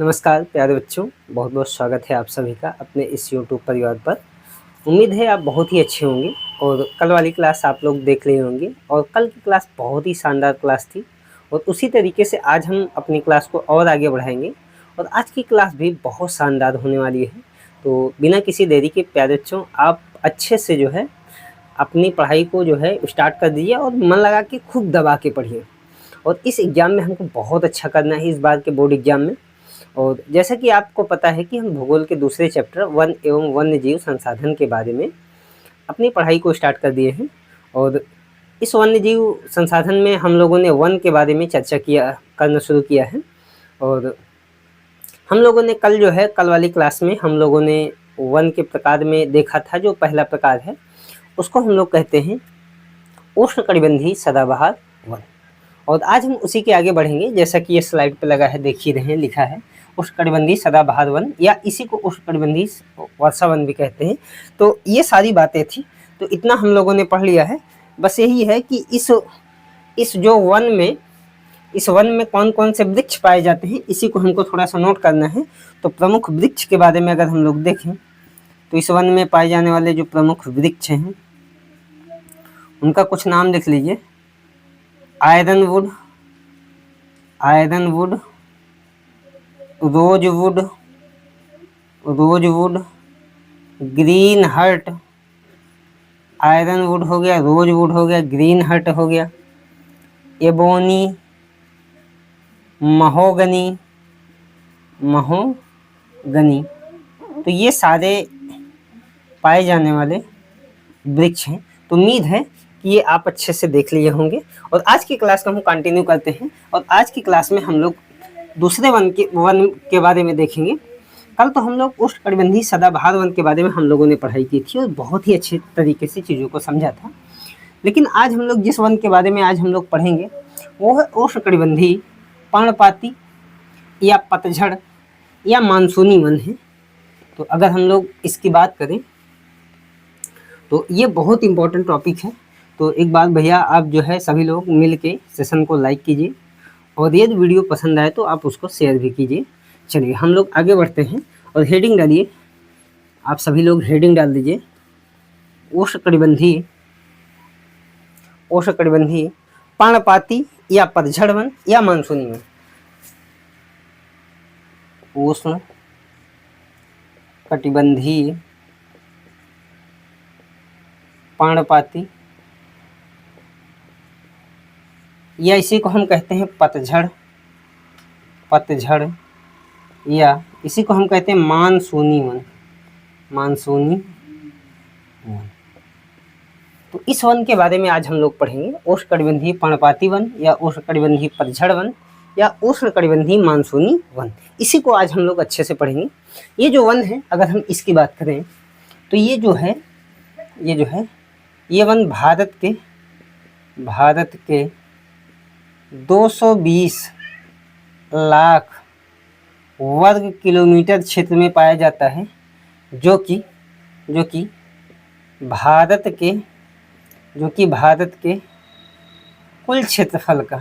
नमस्कार प्यारे बच्चों, बहुत बहुत स्वागत है आप सभी का अपने इस यूट्यूब परिवार पर। उम्मीद है आप बहुत ही अच्छे होंगे और कल वाली क्लास आप लोग देख रहे होंगे और कल की क्लास बहुत ही शानदार क्लास थी और उसी तरीके से आज हम अपनी क्लास को और आगे बढ़ाएंगे और आज की क्लास भी बहुत शानदार होने वाली है। तो बिना किसी देरी के प्यारे बच्चों, आप अच्छे से जो है अपनी पढ़ाई को जो है स्टार्ट कर दीजिए और मन लगा के खूब दबा के पढ़िए। और इस एग्ज़ाम में हमको बहुत अच्छा करना है, इस बार के बोर्ड एग्ज़ाम में। और जैसा कि आपको पता है कि हम भूगोल के दूसरे चैप्टर वन एवं वन्य जीव संसाधन के बारे में अपनी पढ़ाई को स्टार्ट कर दिए हैं। और इस वन्य जीव संसाधन में हम लोगों ने वन के बारे में चर्चा करना शुरू किया है। और हम लोगों ने कल वाली क्लास में हम लोगों ने वन के प्रकार में देखा था। जो पहला प्रकार है उसको हम लोग कहते हैं उष्णकटिबंधीय सदाबहार वन। और आज हम उसी के आगे बढ़ेंगे, जैसा कि ये स्लाइड पे लगा है, देख ही रहे हैं, लिखा है उष्णकटिबंधीय सदाबहार वन या इसी को उष्णकटिबंधीय वर्षा वन भी कहते हैं। तो ये सारी बातें थी, तो इतना हम लोगों ने पढ़ लिया है। बस यही है कि इस वन में कौन कौन से वृक्ष पाए जाते हैं, इसी को हमको थोड़ा सा नोट करना है। तो प्रमुख वृक्ष के बारे में अगर हम लोग देखें तो इस वन में पाए जाने वाले जो प्रमुख वृक्ष हैं उनका कुछ नाम लिख लीजिए। Ironwood, rosewood, greenheart, ironwood हो गया, रोजवुड हो गया, ग्रीन हर्ट हो गया, एबोनी, महोगनी। तो ये सारे पाए जाने वाले वृक्ष हैं। तो उम्मीद है कि ये आप अच्छे से देख लिए होंगे। और आज की क्लास को हम कंटिन्यू करते हैं और आज की क्लास में हम लोग दूसरे वन के बारे में देखेंगे। कल तो हम लोग उष्णकटिबंधीय सदाबहार वन के बारे में हम लोगों ने पढ़ाई की थी और बहुत ही अच्छे तरीके से चीज़ों को समझा था। लेकिन आज हम लोग जिस वन के बारे में आज हम लोग पढ़ेंगे वो है उष्णकटिबंधीय पर्णपाती या पतझड़ या मानसूनी वन है। तो अगर हम लोग इसकी बात करें तो ये बहुत इम्पोर्टेंट टॉपिक है। तो एक बार भैया आप जो है सभी लोग मिल के सेशन को लाइक कीजिए और यदि वीडियो पसंद आए तो आप उसको शेयर भी कीजिए। चलिए हम लोग आगे बढ़ते हैं और हेडिंग डालिए। आप सभी लोग हेडिंग डाल दीजिए, उष्णकटिबंधीय पर्णपाती या पतझड़ वन या मानसूनी वन। उष्णकटिबंधीय पर्णपाती या इसी को हम कहते हैं पतझड़ या इसी को हम कहते हैं मानसूनी वन। तो इस वन के बारे में आज हम लोग पढ़ेंगे, उष्णकटिबंधीय पर्णपाती वन या उष्णकटिबंधीय पतझड़ वन या उष्णकटिबंधीय मानसूनी वन। इसी को आज हम लोग अच्छे से पढ़ेंगे। ये जो वन है, अगर हम इसकी बात करें तो ये वन भारत के 220 लाख वर्ग किलोमीटर क्षेत्र में पाया जाता है, जो कि भारत के कुल क्षेत्रफल का।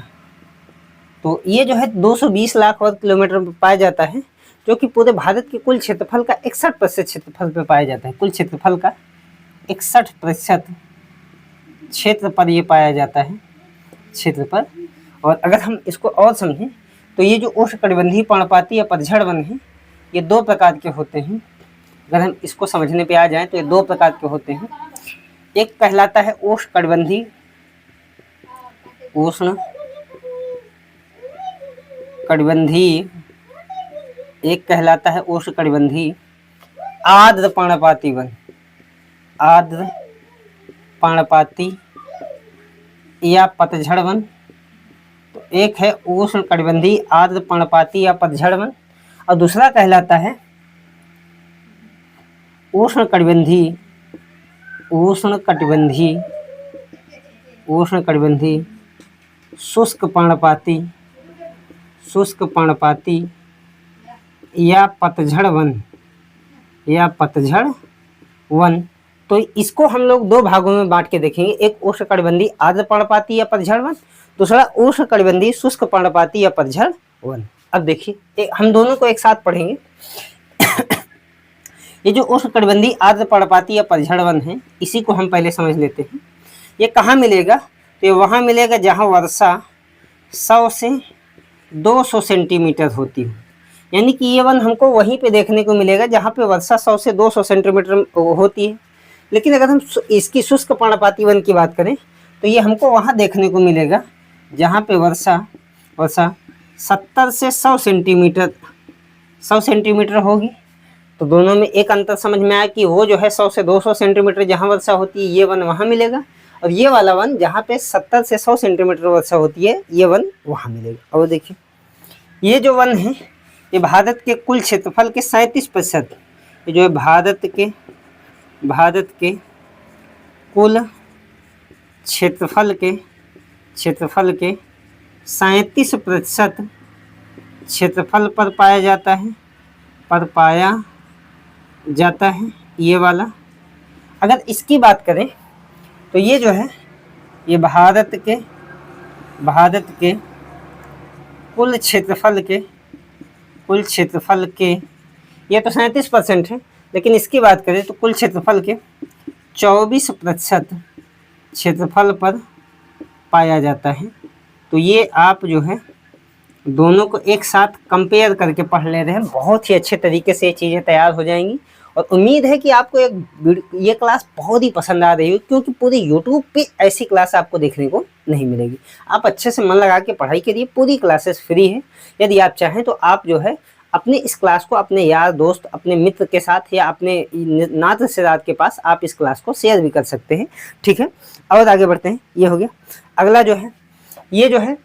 तो ये जो है 220 लाख वर्ग किलोमीटर में पाया जाता है, जो कि पूरे भारत के कुल क्षेत्रफल का 61% क्षेत्रफल पे पाया जाता है। कुल क्षेत्रफल का 61% क्षेत्र पर ये पाया जाता है, क्षेत्र पर। और अगर हम इसको और समझें तो ये जो उष्णकटिबंधीय पर्णपाती या पतझड़ वन है, ये दो प्रकार के होते हैं। अगर हम इसको समझने पे आ जाएं तो ये दो प्रकार के होते हैं। एक कहलाता है उष्णकटिबंधीय एक कहलाता है उष्णकटिबंधीय आर्द्र पर्णपाती वन, पर्णपाती या पतझड़ वन। तो एक है उष्णकटिबंधीय आर्द्र पर्णपाती या पतझड़ वन और दूसरा कहलाता है उष्णकटिबंधीय शुष्क पर्णपाती या पतझड़ वन। तो इसको हम लोग दो भागों में बांट के देखेंगे। एक उष्णकटिबंधीय आर्द्र पर्णपाती या पतझड़ वन, दूसरा उष्णकटिबंधीय शुष्क पर्णपाती या पतझड़ वन। अब देखिए हम दोनों को एक साथ पढ़ेंगे। ये जो उष्णकटिबंधीय आर्द्र पर्णपाती या पतझड़ वन है, इसी को हम पहले समझ लेते हैं। ये कहाँ मिलेगा? तो ये वहाँ मिलेगा जहाँ वर्षा 100 से 200 सेंटीमीटर होती है। यानी कि ये वन हमको वहीं पे देखने को मिलेगा जहाँ पे वर्षा 100 से 200 सेंटीमीटर होती है। लेकिन अगर हम इसकी शुष्क पर्णपाती वन की बात करें तो ये हमको वहाँ देखने को मिलेगा जहाँ पे वर्षा 70 से 100 सेंटीमीटर होगी। तो दोनों में एक अंतर समझ में आया कि वो जो है 100 से 200 सेंटीमीटर जहाँ वर्षा होती है, ये वन वहाँ मिलेगा, और ये वाला वन जहाँ पे 70 से 100 सेंटीमीटर वर्षा होती है, ये वन वहाँ मिलेगा। और देखिए ये जो वन है ये भारत के कुल क्षेत्रफल के 37%, ये जो है भारत के कुल क्षेत्रफल के 37% क्षेत्रफल पर पाया जाता है ये वाला। अगर इसकी बात करें तो ये जो है ये भारत के कुल क्षेत्रफल के ये तो 37% है, लेकिन इसकी बात करें तो कुल क्षेत्रफल के 24% क्षेत्रफल पर पाया जाता है। तो ये आप जो है दोनों को एक साथ कंपेयर करके पढ़ ले रहे हैं, बहुत ही अच्छे तरीके से ये चीज़ें तैयार हो जाएंगी। और उम्मीद है कि आपको ये क्लास बहुत ही पसंद आ रही है, क्योंकि पूरे यूट्यूब पे ऐसी क्लास आपको देखने को नहीं मिलेगी। आप अच्छे से मन लगा के पढ़ाई करिए, पूरी क्लासेस फ्री है। यदि आप चाहें तो आप जो है अपने इस क्लास को अपने यार दोस्त, अपने मित्र के साथ या अपने नात रिश्तेदार के पास आप इस क्लास को शेयर भी कर सकते हैं। ठीक है, और आगे बढ़ते हैं। ये हो गया। अगला जो है ये जो है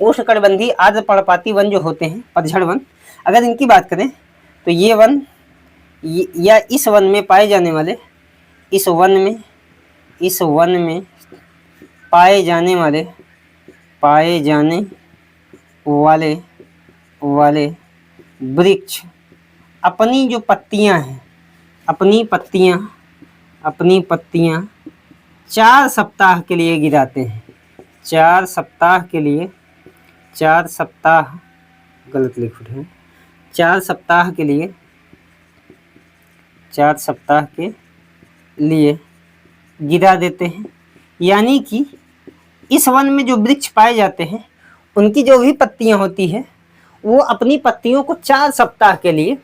उष्णकटिबंधीय आर्द्र पर्णपाती वन जो होते हैं, पतझड़ वन, अगर इनकी बात करें तो ये वन या इस वन में पाए जाने वाले पाए जाने वाले वृक्ष अपनी जो पत्तियां हैं, अपनी पत्तियां 4 सप्ताह के लिए गिराते हैं। 4 सप्ताह के लिए 4 सप्ताह गलत लिख रहे हैं 4 सप्ताह के लिए गिरा देते हैं। यानी कि इस वन में जो वृक्ष पाए जाते हैं उनकी जो भी पत्तियां होती है वो अपनी पत्तियों को 4 सप्ताह के लिए,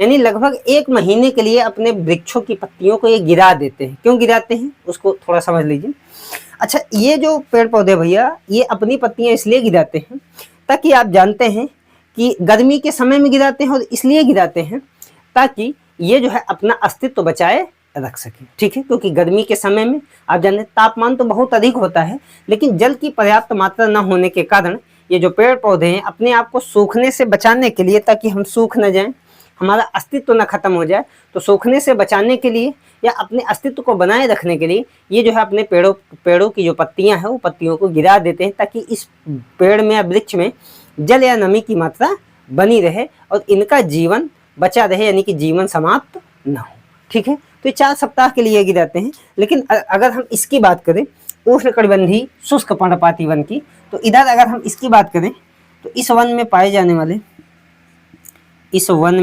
यानी लगभग 1 महीने के लिए अपने वृक्षों की पत्तियों को ये गिरा देते हैं। क्यों गिराते हैं उसको थोड़ा समझ लीजिए। अच्छा, ये जो पेड़ पौधे भैया ये अपनी पत्तियां इसलिए गिराते हैं ताकि आप जानते हैं कि गर्मी के समय में गिराते हैं, और इसलिए गिराते हैं ताकि ये जो है अपना अस्तित्व बचाए रख सके। ठीक है, क्योंकि गर्मी के समय में आप जानते हैं तापमान तो बहुत अधिक होता है, लेकिन जल की पर्याप्त मात्रा न होने के कारण ये जो पेड़ पौधे हैं अपने आप को सूखने से बचाने के लिए, ताकि हम सूख न जाएं, हमारा अस्तित्व न खत्म हो जाए, तो सूखने से बचाने के लिए या अपने अस्तित्व को बनाए रखने के लिए ये जो है अपने पेड़ों की जो पत्तियां हैं वो पत्तियों को गिरा देते हैं, ताकि इस पेड़ में या वृक्ष में जल या नमी की मात्रा बनी रहे और इनका जीवन बचा रहे, यानी कि जीवन समाप्त न हो। ठीक है, तो ये 4 सप्ताह के लिए गिराते हैं। लेकिन अगर हम इसकी बात करें उष्णकटिबंधीय शुष्क पर्णपाती वन की, तो इधर अगर हम इसकी बात करें तो इस वन में पाए जाने वाले वृक्ष, इस वन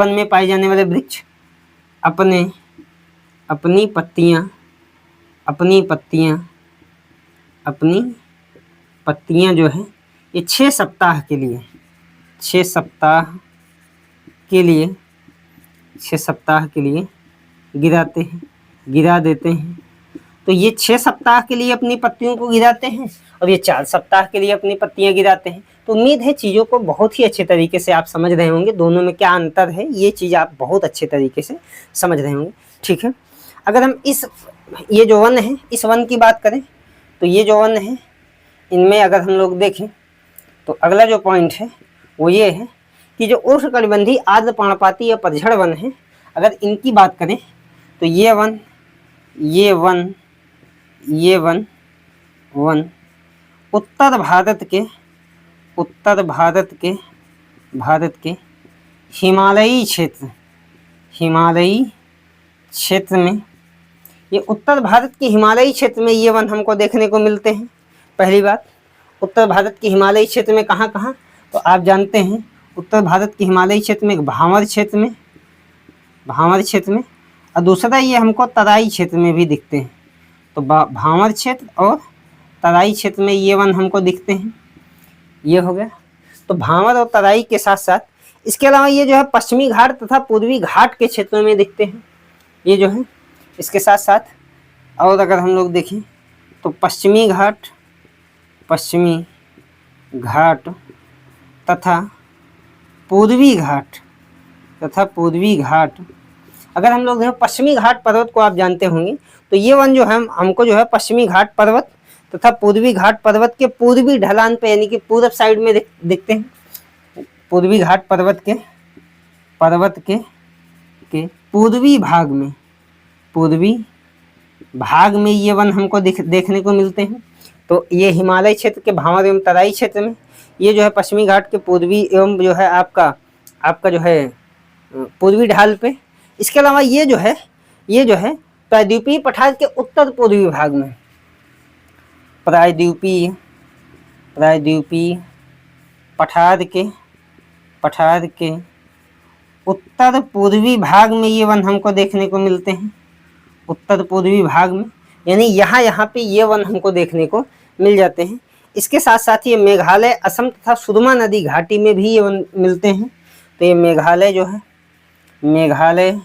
में पाए जाने वाले वृक्ष अपनी पत्तियां जो है ये 6 सप्ताह के लिए गिरा देते हैं। तो ये 6 सप्ताह के लिए अपनी पत्तियों को गिराते हैं और ये 4 सप्ताह के लिए अपनी पत्तियां गिराते हैं। तो उम्मीद है चीज़ों को बहुत ही अच्छे तरीके से आप समझ रहे होंगे, दोनों में क्या अंतर है ये चीज़ आप बहुत अच्छे तरीके से समझ रहे होंगे। ठीक है, अगर हम ये जो वन है इस वन की बात करें तो ये जो वन है इनमें अगर हम लोग देखें तो अगला जो पॉइंट है वो ये है कि जो उष्णकटिबंधीय आर्द्र पर्णपाती या पतझड़ वन है, अगर इनकी बात करें तो ये वन उत्तर भारत के हिमालयी क्षेत्र में ये उत्तर भारत के हिमालयी क्षेत्र में ये वन हमको देखने को मिलते हैं। पहली बात, उत्तर भारत के हिमालयी क्षेत्र में कहाँ कहाँ, तो आप जानते हैं उत्तर भारत के हिमालयी क्षेत्र में भावर क्षेत्र में, और दूसरा ये हमको तराई क्षेत्र में भी दिखते हैं। तो भावर क्षेत्र और तराई क्षेत्र में ये वन हमको दिखते हैं। ये हो गया। तो भावर और तराई के साथ साथ इसके अलावा ये जो है पश्चिमी घाट तथा पूर्वी घाट के क्षेत्रों में दिखते हैं ये जो है। इसके साथ साथ और अगर हम लोग देखें तो पश्चिमी घाट तथा पूर्वी घाट, अगर हम लोग देखें पश्चिमी घाट पर्वत को आप जानते होंगे, तो ये वन जो है हमको जो है पश्चिमी घाट पर्वत तथा पूर्वी घाट पर्वत के पूर्वी ढलान पे यानी कि पूर्व साइड में दिखते हैं। पूर्वी घाट पर्वत के पूर्वी भाग में ये वन हमको देखने को मिलते हैं। तो ये हिमालय क्षेत्र के भावर एवं तराई क्षेत्र में, ये जो है पश्चिमी घाट के पूर्वी एवं जो है आपका जो है पूर्वी ढाल पे। इसके अलावा ये जो है प्रायद्वीपीय पठार के उत्तर पूर्वी भाग में, प्रायद्वीपीय पठार के उत्तर पूर्वी भाग में ये वन हमको देखने को मिलते हैं। उत्तर पूर्वी भाग में यानी यहाँ पे ये वन हमको देखने को मिल जाते हैं। इसके साथ साथ ये मेघालय, असम तथा सुरमा नदी घाटी में भी ये वन मिलते हैं। तो ये मेघालय जो है, मेघालय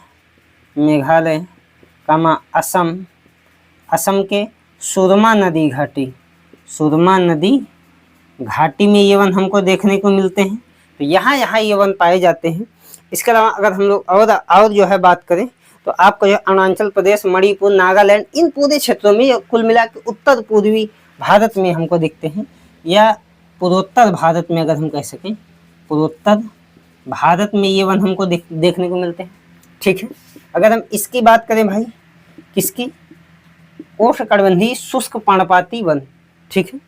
असम के सुरमा नदी घाटी में ये वन हमको देखने को मिलते हैं। तो यहाँ ये वन पाए जाते हैं। इसके अलावा अगर हम लोग और जो है बात करें तो आपको जो अरुणाचल प्रदेश, मणिपुर, नागालैंड, इन पूरे क्षेत्रों में कुल मिला के उत्तर पूर्वी भारत में हमको दिखते हैं, या पूर्वोत्तर भारत में अगर हम कह सकें, पूर्वोत्तर भारत में ये वन हमको देखने को मिलते हैं। ठीक है। अगर हम इसकी बात करें भाई, किसकी, उष्णकटिबंधीय शुष्क पर्णपाती वन। ठीक है।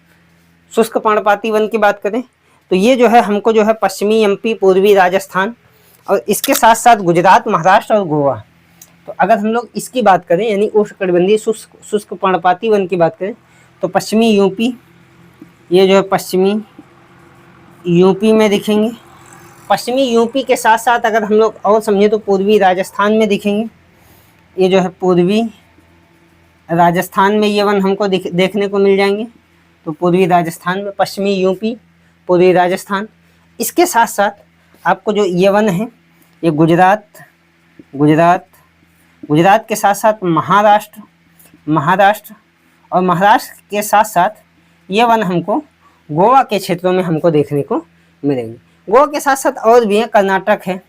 शुष्क पर्णपाती वन की बात करें तो ये जो है हमको जो है पश्चिमी एमपी, पूर्वी राजस्थान और इसके साथ साथ गुजरात, महाराष्ट्र और गोवा। तो अगर हम लोग इसकी बात करें यानी उष्णकटिबंधीय शुष्क पर्णपाती वन की बात करें तो पश्चिमी यूपी, ये जो है पश्चिमी यूपी में दिखेंगे। पश्चिमी यूपी के साथ साथ अगर हम लोग और समझें तो पूर्वी राजस्थान में दिखेंगे। ये जो है पूर्वी राजस्थान में ये वन हमको देखने को मिल जाएंगे। तो पूर्वी राजस्थान में, पश्चिमी यूपी, पूर्वी राजस्थान। इसके साथ साथ आपको जो ये वन है ये गुजरात के साथ साथ महाराष्ट्र और महाराष्ट्र के साथ साथ ये वन हमको गोवा के क्षेत्रों में हमको देखने को मिलेंगे। गोवा के साथ साथ और भी है, कर्नाटक है,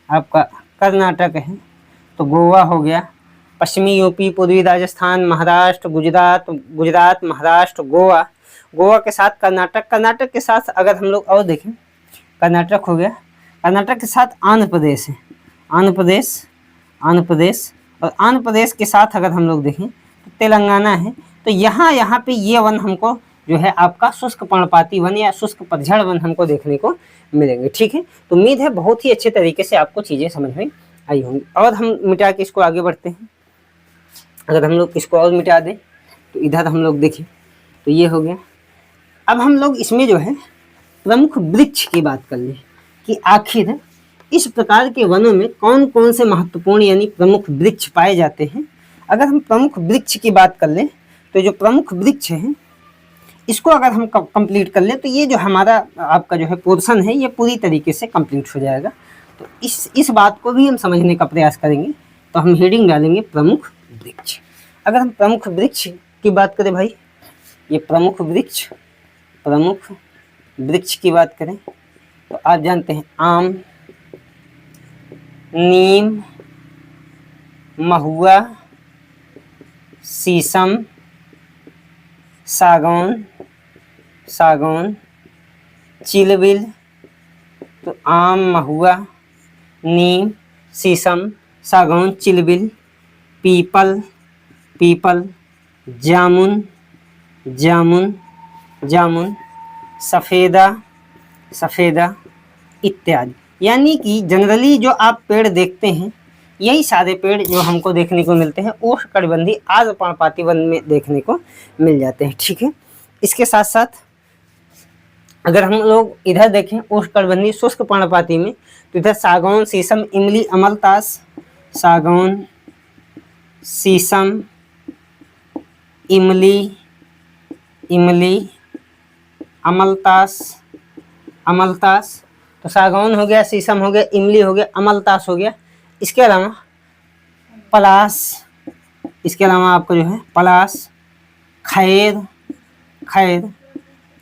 आपका कर्नाटक है। तो गोवा हो गया, पश्चिमी यूपी, पूर्वी राजस्थान, महाराष्ट्र, गुजरात, महाराष्ट्र, गोवा के साथ कर्नाटक के साथ अगर हम लोग और देखें, कर्नाटक हो गया, कर्नाटक के साथ आंध्र प्रदेश है, आंध्र प्रदेश और आंध्र प्रदेश के साथ अगर हम लोग देखें तो तेलंगाना है। तो यहाँ पे ये वन हमको जो है आपका शुष्क पर्णपाती वन या शुष्क पतझड़ वन हमको देखने को मिलेंगे। ठीक है। तो उम्मीद है बहुत ही अच्छे तरीके से आपको चीज़ें समझ में आई होंगी। और हम मिटा के इसको आगे बढ़ते हैं। अगर हम लोग इसको और मिटा दें तो इधर हम लोग देखें तो ये हो गया। अब हम लोग इसमें जो है प्रमुख वृक्ष की बात कर लें कि आखिर इस प्रकार के वनों में कौन कौन से महत्वपूर्ण यानी प्रमुख वृक्ष पाए जाते हैं। अगर हम प्रमुख वृक्ष की बात कर लें तो जो प्रमुख वृक्ष हैं इसको अगर हम कंप्लीट कर लें तो ये जो हमारा आपका जो है पोर्शन है ये पूरी तरीके से कंप्लीट हो जाएगा। तो इस बात को भी हम समझने का प्रयास करेंगे। तो हम हेडिंग डालेंगे प्रमुख वृक्ष। अगर हम प्रमुख वृक्ष की बात करें भाई, ये प्रमुख वृक्ष की बात करें तो आप जानते हैं आम, नीम, महुआ, शीशम, सागौन, चिलबिल। तो आम, महुआ, नीम, शीशम, सागौन, चिलबिल, पीपल, जामुन, सफ़ेदा इत्यादि। यानी कि जनरली जो आप पेड़ देखते हैं यही सारे पेड़ जो हमको देखने को मिलते हैं उष्णकटिबंधीय आर्द्र पर्णपाती वन में देखने को मिल जाते हैं। ठीक है, इसके साथ साथ अगर हम लोग इधर देखें उष्णकटिबंधीय शुष्क पर्णपाती में, तो इधर सागौन, शीशम, इमली, अमलतास, सागौन, शीशम, इमली, अमलतास, तो सागौन हो गया, शीशम हो गया, इमली हो गया, अमलतास हो गया। इसके अलावा पलास, इसके अलावा आपको जो है पलास, खैर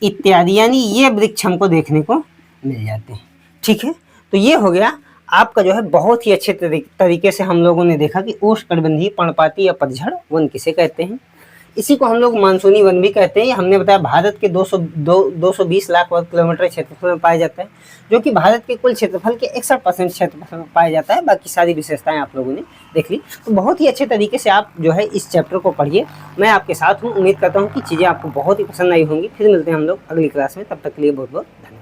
इत्यादि, यानी ये वृक्ष हमको देखने को मिल जाते हैं। ठीक है, तो ये हो गया आपका जो है बहुत ही अच्छे तरीके से हम लोगों ने देखा कि उष्णकटिबंधीय पर्णपाती या पतझड़ वन किसे कहते हैं। इसी को हम लोग मानसूनी वन भी कहते हैं। हमने बताया भारत के 220 लाख वर्ग किलोमीटर क्षेत्रफल में पाया जाता है, जो कि भारत के कुल क्षेत्रफल के 61% क्षेत्रफल में पाया जाता है। बाकी सारी विशेषताएं आप लोगों ने देख ली। तो बहुत ही अच्छे तरीके से आप जो है इस चैप्टर को पढ़िए। मैं आपके साथ हूँ। उम्मीद करता हूँ कि चीज़ें आपको बहुत ही पसंद आई होंगी। फिर मिलते हैं हम लोग अगली क्लास में। तब तक के लिए बहुत बहुत धन्यवाद।